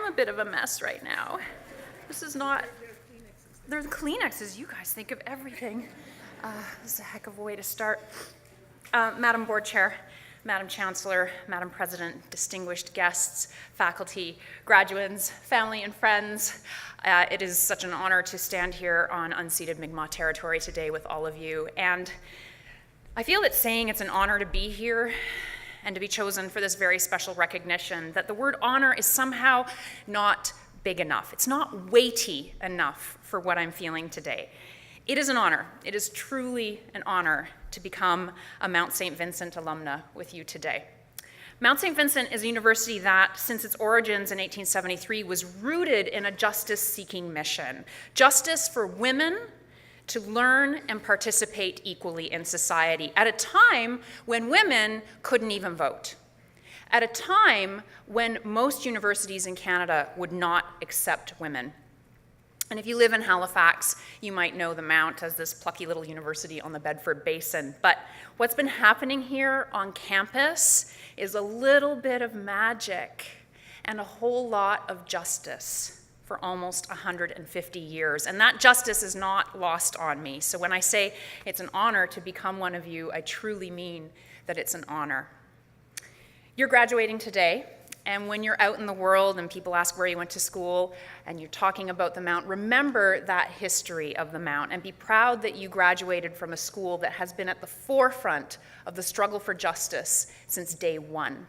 am a bit of a mess right now. This is not, they're the Kleenexes. You guys think of everything. This is a heck of a way to start. Madam Board Chair, Madam Chancellor, Madam President, distinguished guests, faculty, graduates, family and friends, it is such an honor to stand here on unceded Mi'kmaq territory today with all of you. And I feel that saying it's an honor to be here and to be chosen for this very special recognition, that the word honor is somehow not big enough. It's not weighty enough for what I'm feeling today. It is an honor. It is truly an honor to become a Mount St. Vincent alumna with you today. Mount St. Vincent is a university that, since its origins in 1873, was rooted in a justice-seeking mission. Justice for women to learn and participate equally in society at a time when women couldn't even vote. At a time when most universities in Canada would not accept women. And if you live in Halifax, you might know the Mount as this plucky little university on the Bedford Basin. But what's been happening here on campus is a little bit of magic and a whole lot of justice for almost 150 years. And that justice is not lost on me. So when I say it's an honor to become one of you, I truly mean that it's an honor. You're graduating today. And when you're out in the world and people ask where you went to school and you're talking about the Mount, remember that history of the Mount and be proud that you graduated from a school that has been at the forefront of the struggle for justice since day one.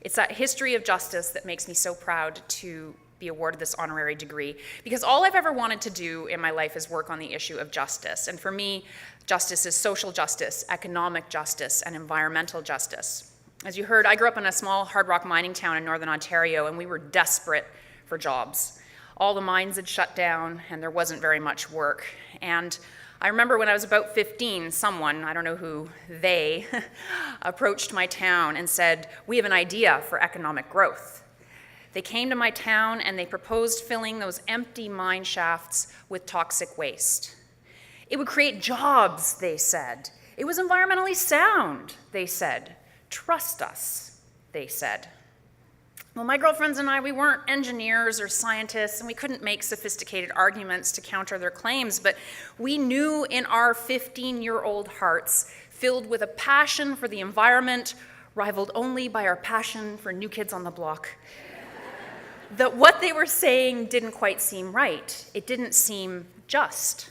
It's that history of justice that makes me so proud to be awarded this honorary degree, because all I've ever wanted to do in my life is work on the issue of justice. And for me, justice is social justice, economic justice, and environmental justice. As you heard, I grew up in a small hard rock mining town in Northern Ontario, and we were desperate for jobs. All the mines had shut down, and there wasn't very much work. And I remember when I was about 15, someone, I don't know who, they, approached my town and said, "We have an idea for economic growth." They came to my town and they proposed filling those empty mine shafts with toxic waste. It would create jobs, they said. It was environmentally sound, they said. Trust us, they said. Well, my girlfriends and I, we weren't engineers or scientists, and we couldn't make sophisticated arguments to counter their claims, but we knew in our 15-year-old hearts, filled with a passion for the environment, rivaled only by our passion for New Kids on the Block, that what they were saying didn't quite seem right. It didn't seem just.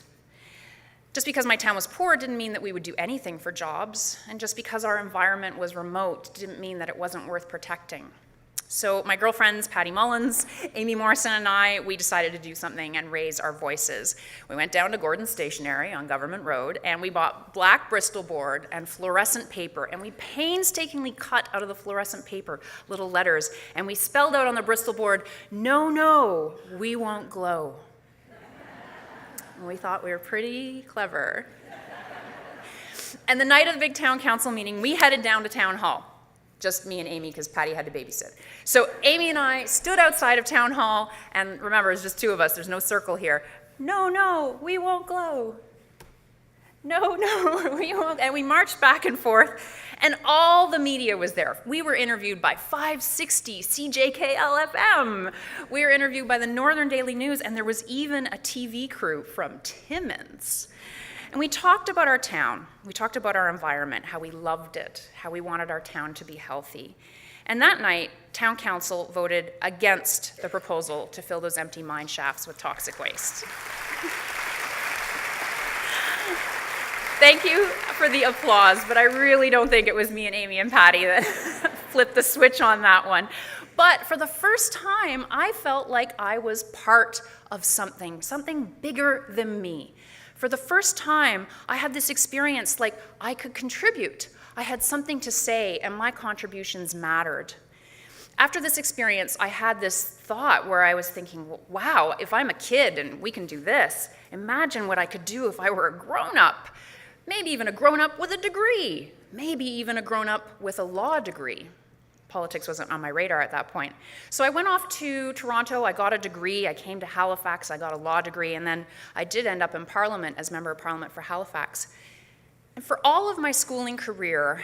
Just because my town was poor didn't mean that we would do anything for jobs, and just because our environment was remote didn't mean that it wasn't worth protecting. So my girlfriends, Patty Mullins, Amy Morrison, and I, we decided to do something and raise our voices. We went down to Gordon's Stationery on Government Road, and we bought black Bristol board and fluorescent paper, and we painstakingly cut out of the fluorescent paper little letters, and we spelled out on the Bristol board, "No, no, we won't glow." And we thought we were pretty clever. And the night of the big town council meeting, we headed down to town hall. Just me and Amy, because Patty had to babysit. So Amy and I stood outside of town hall, and remember, it's just two of us, there's no circle here. "No, no, we won't glow. No, no, we won't." And we marched back and forth, and all the media was there. We were interviewed by 560 CJKL-FM. We were interviewed by the Northern Daily News, and there was even a TV crew from Timmins. And we talked about our town. We talked about our environment, how we loved it, how we wanted our town to be healthy. And that night, town council voted against the proposal to fill those empty mine shafts with toxic waste. Thank you for the applause, but I really don't think it was me and Amy and Patty that flipped the switch on that one. But for the first time, I felt like I was part of something bigger than me. For the first time, I had this experience like I could contribute. I had something to say, and my contributions mattered. After this experience, I had this thought where I was thinking, wow, if I'm a kid and we can do this, imagine what I could do if I were a grown-up. Maybe even a grown-up with a degree. Maybe even a grown-up with a law degree. Politics wasn't on my radar at that point. So I went off to Toronto, I got a degree, I came to Halifax, I got a law degree, and then I did end up in Parliament as Member of Parliament for Halifax. And for all of my schooling career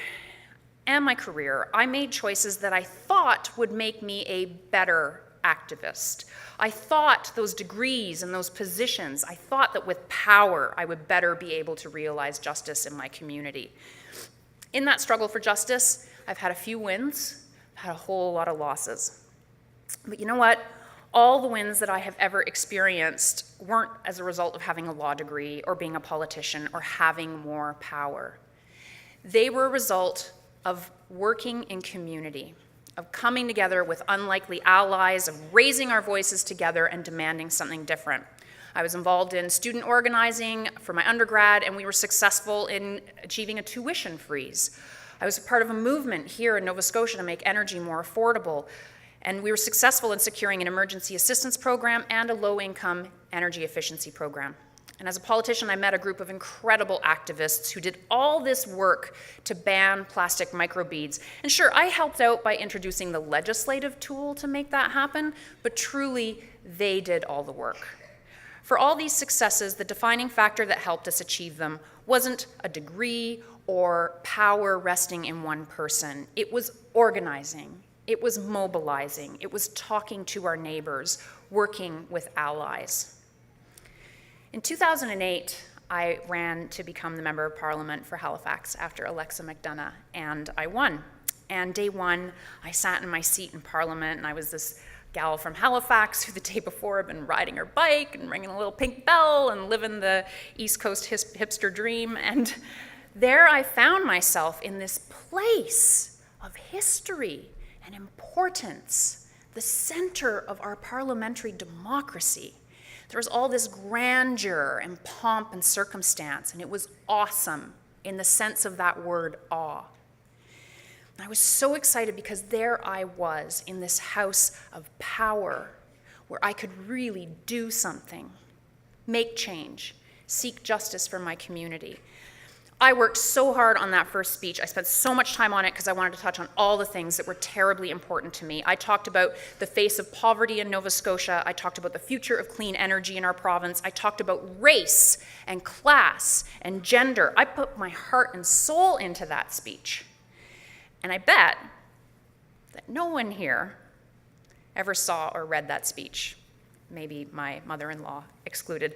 and my career, I made choices that I thought would make me a better activist. I thought those degrees and those positions, I thought that with power, I would better be able to realize justice in my community. In that struggle for justice, I've had a few wins, I've had a whole lot of losses. But you know what? All the wins that I have ever experienced weren't as a result of having a law degree or being a politician or having more power. They were a result of working in community, of coming together with unlikely allies, of raising our voices together and demanding something different. I was involved in student organizing for my undergrad, and we were successful in achieving a tuition freeze. I was a part of a movement here in Nova Scotia to make energy more affordable, and we were successful in securing an emergency assistance program and a low-income energy efficiency program. And as a politician, I met a group of incredible activists who did all this work to ban plastic microbeads. And sure, I helped out by introducing the legislative tool to make that happen, but truly, they did all the work. For all these successes, the defining factor that helped us achieve them wasn't a degree or power resting in one person. It was organizing, it was mobilizing, it was talking to our neighbors, working with allies. In 2008, I ran to become the Member of Parliament for Halifax after Alexa McDonough, and I won. And day one, I sat in my seat in Parliament, and I was this gal from Halifax who the day before had been riding her bike and ringing a little pink bell and living the East Coast hipster dream. And there I found myself in this place of history and importance, the center of our parliamentary democracy. There was all this grandeur and pomp and circumstance, and it was awesome in the sense of that word, awe. And I was so excited because there I was in this house of power where I could really do something, make change, seek justice for my community. I worked so hard on that first speech. I spent so much time on it because I wanted to touch on all the things that were terribly important to me. I talked about the face of poverty in Nova Scotia. I talked about the future of clean energy in our province. I talked about race and class and gender. I put my heart and soul into that speech. And I bet that no one here ever saw or read that speech, maybe my mother-in-law excluded.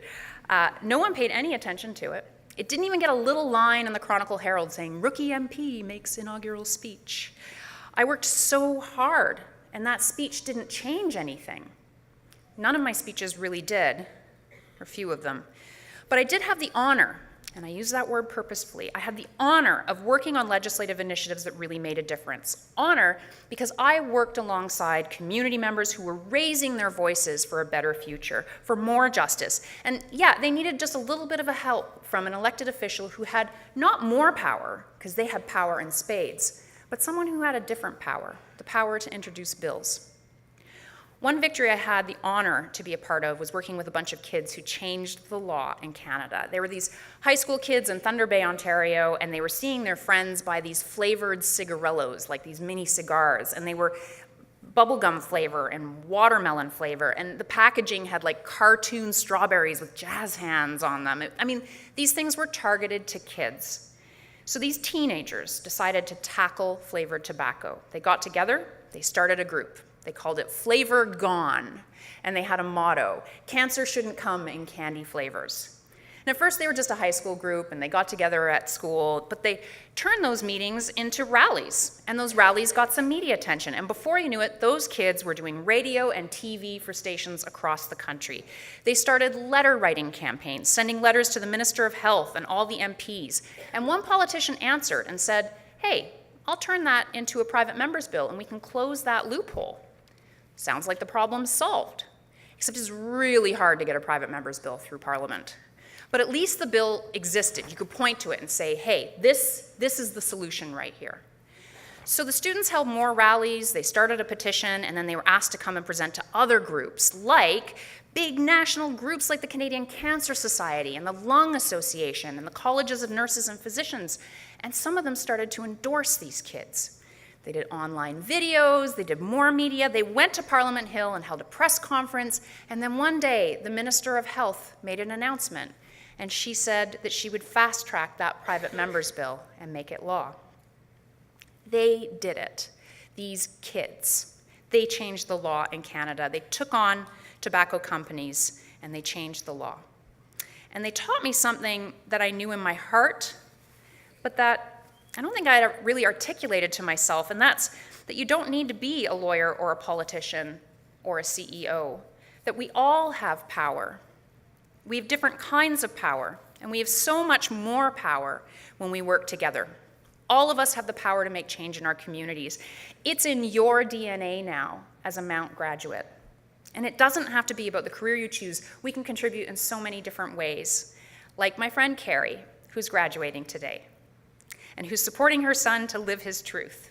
No one paid any attention to it. It didn't even get a little line in the Chronicle Herald saying, "Rookie MP makes inaugural speech." I worked so hard, and that speech didn't change anything. None of my speeches really did, or few of them. But I did have the honor, and I use that word purposefully, I had the honor of working on legislative initiatives that really made a difference. Honor because I worked alongside community members who were raising their voices for a better future, for more justice. And yeah, they needed just a little bit of a help from an elected official who had not more power, because they had power in spades, but someone who had a different power, the power to introduce bills. One victory I had the honor to be a part of was working with a bunch of kids who changed the law in Canada. They were these high school kids in Thunder Bay, Ontario, and they were seeing their friends buy these flavored cigarillos, like these mini cigars, and they were bubblegum flavor and watermelon flavor, and the packaging had like cartoon strawberries with jazz hands on them. I mean, these things were targeted to kids. So these teenagers decided to tackle flavored tobacco. They got together, they started a group. They called it Flavor Gone, and they had a motto, "Cancer shouldn't come in candy flavors." And at first they were just a high school group, and they got together at school, but they turned those meetings into rallies, and those rallies got some media attention. And before you knew it, those kids were doing radio and TV for stations across the country. They started letter writing campaigns, sending letters to the Minister of Health and all the MPs. And one politician answered and said, "Hey, I'll turn that into a private member's bill, and we can close that loophole." Sounds like the problem's solved, except it's really hard to get a private member's bill through Parliament. But at least the bill existed. You could point to it and say, hey, this is the solution right here. So the students held more rallies, they started a petition, and then they were asked to come and present to other groups, like big national groups like the Canadian Cancer Society and the Lung Association and the Colleges of Nurses and Physicians. And some of them started to endorse these kids. They did online videos, they did more media, they went to Parliament Hill and held a press conference, and then one day the Minister of Health made an announcement, and she said that she would fast-track that private member's bill and make it law. They did it, these kids. They changed the law in Canada. They took on tobacco companies and they changed the law. And they taught me something that I knew in my heart, but that I don't think I really articulated to myself, and that's that you don't need to be a lawyer or a politician or a CEO, that we all have power. We have different kinds of power, and we have so much more power when we work together. All of us have the power to make change in our communities. It's in your DNA now as a Mount graduate. And it doesn't have to be about the career you choose. We can contribute in so many different ways, like my friend Carrie, who's graduating today, and who's supporting her son to live his truth,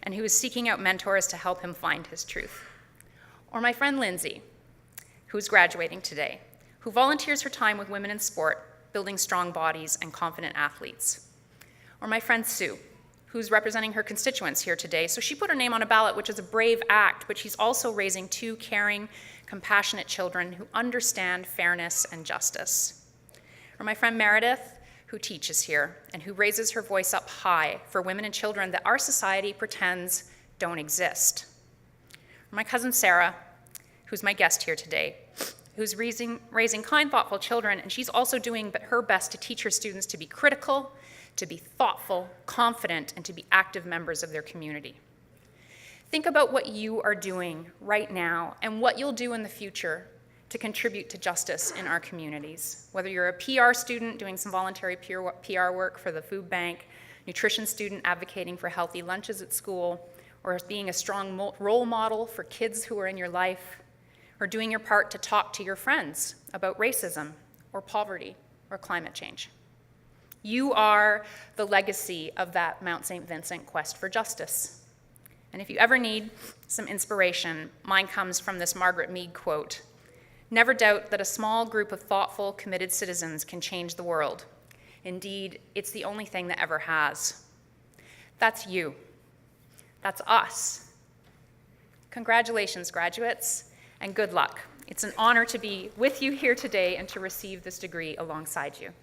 and who is seeking out mentors to help him find his truth. Or my friend Lindsay, who's graduating today, who volunteers her time with women in sport, building strong bodies and confident athletes. Or my friend Sue, who's representing her constituents here today. So she put her name on a ballot, which is a brave act, but she's also raising 2 caring, compassionate children who understand fairness and justice. Or my friend Meredith, who teaches here and who raises her voice up high for women and children that our society pretends don't exist. Or my cousin Sarah, who's my guest here today, who's raising kind, thoughtful children, and she's also doing her best to teach her students to be critical, to be thoughtful, confident, and to be active members of their community. Think about what you are doing right now and what you'll do in the future to contribute to justice in our communities. Whether you're a PR student doing some voluntary PR work for the food bank, nutrition student advocating for healthy lunches at school, or being a strong role model for kids who are in your life, or doing your part to talk to your friends about racism or poverty or climate change. You are the legacy of that Mount St. Vincent quest for justice. And if you ever need some inspiration, mine comes from this Margaret Mead quote: "Never doubt that a small group of thoughtful, committed citizens can change the world. Indeed, it's the only thing that ever has." That's you. That's us. Congratulations, graduates, and good luck. It's an honor to be with you here today and to receive this degree alongside you.